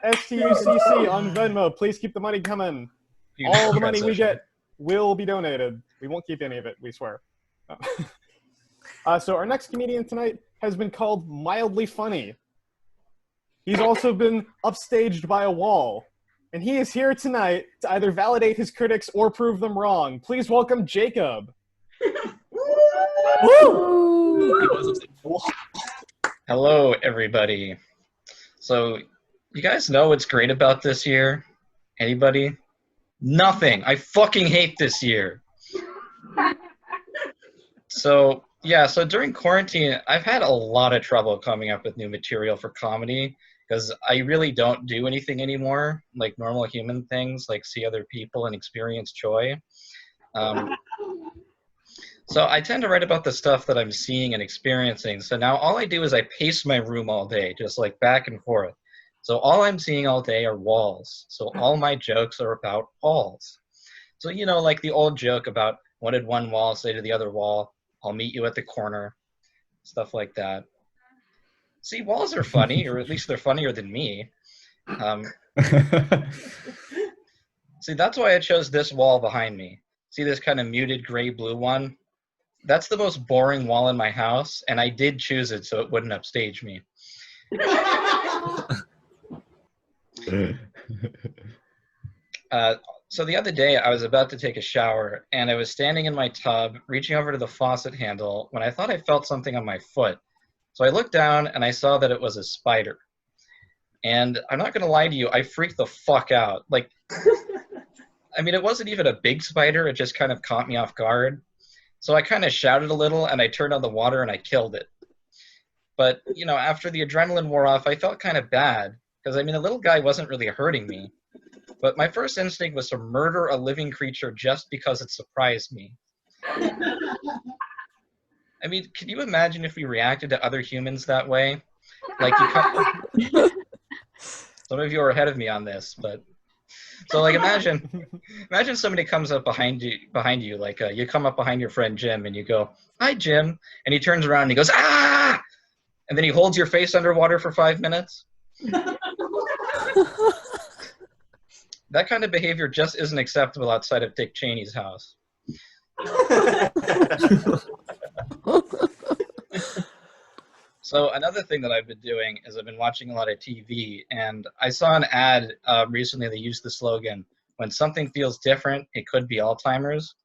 STUCC on Venmo. Please keep the money coming. All the money we get will be donated. We won't keep any of it, we swear. So our next comedian tonight has been called mildly funny. He's also been upstaged by a wall. And he is here tonight to either validate his critics or prove them wrong. Please welcome Jacob. Woo! Hello, everybody. So, you guys know what's great about this year? Anybody? Nothing. I fucking hate this year. So during quarantine, I've had a lot of trouble coming up with new material for comedy because I really don't do anything anymore, like normal human things, like see other people and experience joy. So I tend to write about the stuff that I'm seeing and experiencing. So now all I do is I pace my room all day, just like back and forth. So all I'm seeing all day are walls. So all my jokes are about walls. So, you know, like the old joke about what did one wall say to the other wall? I'll meet you at the corner. Stuff like that. See, walls are funny, or at least they're funnier than me. See, that's why I chose this wall behind me. See this kind of muted gray-blue one? That's the most boring wall in my house, and I did choose it so it wouldn't upstage me. So the other day, I was about to take a shower, and I was standing in my tub, reaching over to the faucet handle, when I thought I felt something on my foot. So I looked down, and I saw that it was a spider. And I'm not going to lie to you, I freaked the fuck out. Like, I mean, it wasn't even a big spider, it just kind of caught me off guard. So I kind of shouted a little, and I turned on the water, and I killed it. But, you know, after the adrenaline wore off, I felt kind of bad, because, I mean, the little guy wasn't really hurting me. But my first instinct was to murder a living creature just because it surprised me. I mean, can you imagine if we reacted to other humans that way? Like, some of you are ahead of me on this, but so like imagine somebody comes up behind you, like you come up behind your friend Jim and you go, "Hi, Jim," and he turns around and he goes, "Ah!" and then he holds your face underwater for 5 minutes. That kind of behavior just isn't acceptable outside of Dick Cheney's house. So another thing that I've been doing is I've been watching a lot of TV, and I saw an ad recently that used the slogan, "When something feels different, it could be Alzheimer's,"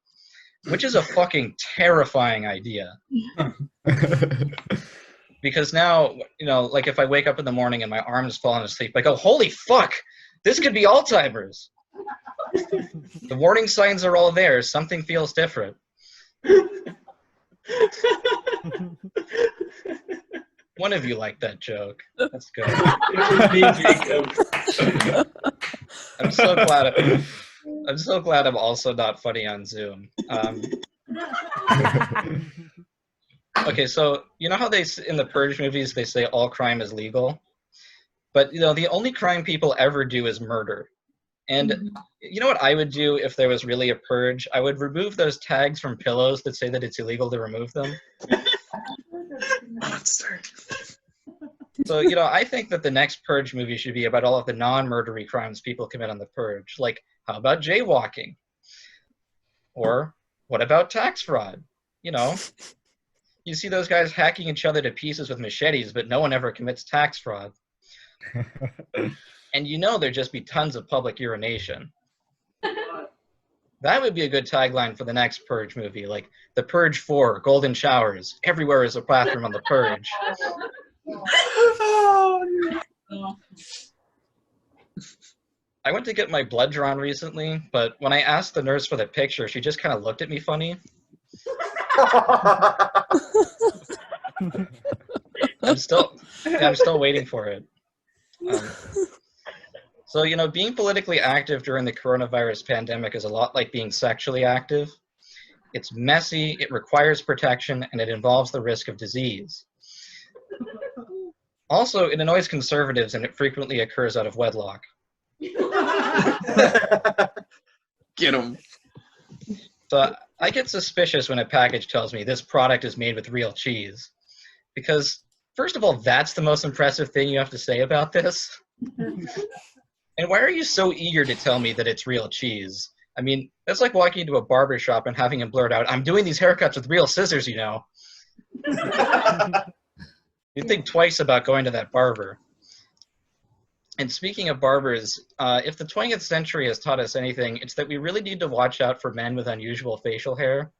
which is a fucking terrifying idea. Because now, you know, like if I wake up in the morning and my arm is falling asleep, I go, "Holy fuck! This could be Alzheimer's." The warning signs are all there. Something feels different. One of you liked that joke. That's good. Me, Jacob. I'm so glad I'm also not funny on Zoom. Okay, so you know how in the Purge movies they say all crime is legal? But, you know, the only crime people ever do is murder. And you know what I would do if there was really a purge? I would remove those tags from pillows that say that it's illegal to remove them. Monster. So, you know, I think that the next Purge movie should be about all of the non-murdery crimes people commit on the Purge. Like, how about jaywalking? Or what about tax fraud? You know, you see those guys hacking each other to pieces with machetes, but no one ever commits tax fraud. And you know there'd just be tons of public urination. That would be a good tagline for the next Purge movie, like The Purge 4, Golden Showers. Everywhere is a bathroom on the Purge. I went to get my blood drawn recently, but when I asked the nurse for the picture, she just kind of looked at me funny. I'm still waiting for it. So, you know, being politically active during the coronavirus pandemic is a lot like being sexually active. It's messy, it requires protection, and it involves the risk of disease. Also, it annoys conservatives, and it frequently occurs out of wedlock. Get him. So I get suspicious when a package tells me this product is made with real cheese. Because, first of all, that's the most impressive thing you have to say about this. And why are you so eager to tell me that it's real cheese? I mean, that's like walking into a barber shop and having him blurt out, "I'm doing these haircuts with real scissors, you know." You'd think twice about going to that barber. And speaking of barbers, if the 20th century has taught us anything, it's that we really need to watch out for men with unusual facial hair.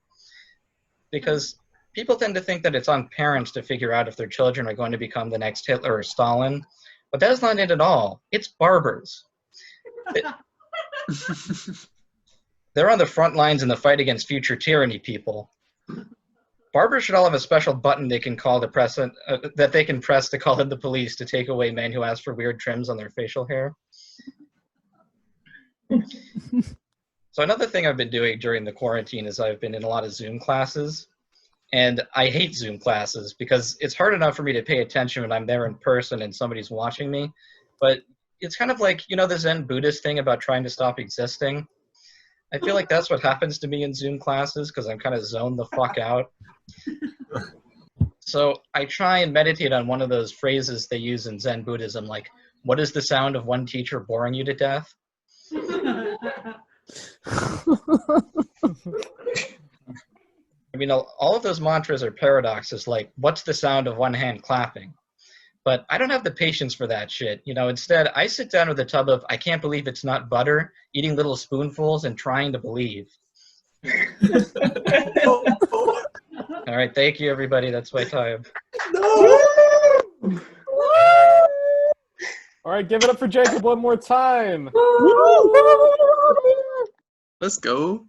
Because people tend to think that it's on parents to figure out if their children are going to become the next Hitler or Stalin. But that's not it at all. It's barbers. They're on the front lines in the fight against future tyranny, people. Barbers should all have a special button they can call to press that they can press to call in the police to take away men who ask for weird trims on their facial hair. So another thing I've been doing during the quarantine is I've been in a lot of Zoom classes. And I hate Zoom classes because it's hard enough for me to pay attention when I'm there in person and somebody's watching me. But it's kind of like, you know, the Zen Buddhist thing about trying to stop existing. I feel like that's what happens to me in Zoom classes because I'm kind of zoned the fuck out. So I try and meditate on one of those phrases they use in Zen Buddhism, like, what is the sound of one teacher boring you to death? I mean, all of those mantras are paradoxes, like, what's the sound of one hand clapping? But I don't have the patience for that shit. You know, instead, I sit down with a tub of, I can't believe it's not butter, eating little spoonfuls and trying to believe. All right, thank you, everybody. That's my time. All right, give it up for Jacob one more time. Let's go.